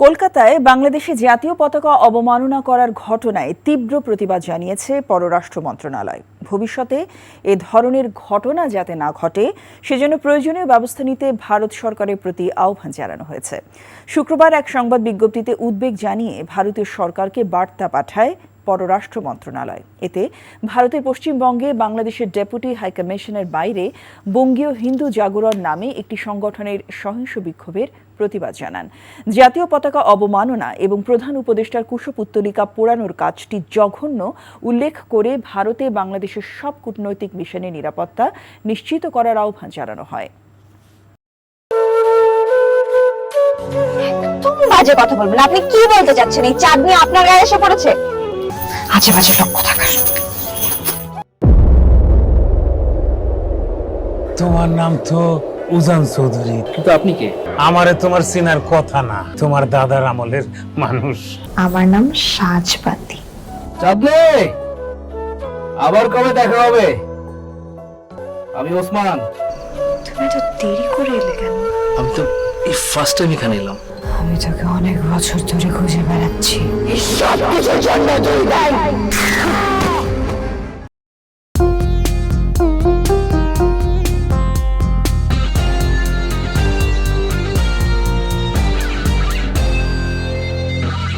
কলকাতায় বাংলাদেশে জাতীয় পতাকা অবমাননা করার ঘটনায় তীব্র প্রতিবাদ জানিয়েছে পররাষ্ট্র মন্ত্রণালয়। ভবিষ্যতে এ ধরনের ঘটনা যাতে না ঘটে সেজন্য প্রয়োজনীয় ব্যবস্থা নিতে ভারত সরকারের প্রতি আহ্বান জানানো হয়েছে। শুক্রবার এক সংবাদ বিজ্ঞপ্তিতে উদ্বেগ জানিয়ে ভারতীয় সরকারকে বার্তা পাঠায় পররাষ্ট্র মন্ত্রণালয়। এতে ভারতের পশ্চিমবঙ্গে বাংলাদেশের ডেপুটি হাইকমিশনের বাইরে বঙ্গীয় হিন্দু জাগরণ নামে একটি সংগঠনের সহিংস বিক্ষোভের প্রতিবাদ জানান। জাতীয় পতাকা অবমাননা এবং প্রধান উপদেষ্টার কুশপুত্তলিকা পোড়ানোর কাজটি জঘন্য উল্লেখ করে ভারতে বাংলাদেশের সব কূটনৈতিক মিশনের নিরাপত্তা নিশ্চিত করার আহ্বান জানানো হয়। বাজে কথা বলবেন। আপনি কি বলতে চাচ্ছেন? এই চাঁদ নিয়ে আপনার গায়ে এসে পড়েছে? আজে বাজে লোক কোথাকার। তোমার নাম তো উজান চৌধুরী, কিন্তু আপনি কে? আমারে তোমার চিনার কথা না, তোমার দাদার আমলের মানুষ। আমার নাম সাজপাতি। চাঁদনি, আবার কবে দেখা হবে? আমি ওসমান। তুমি তো দেরি করে এলে কেন? আমি তো এই ফার্স্ট টাইম এখানে এলাম। আমি তোকে অনেক বছর ধরে খুঁজে বেড়াচ্ছি। সব কিছুর জন্য তুই দায়ী।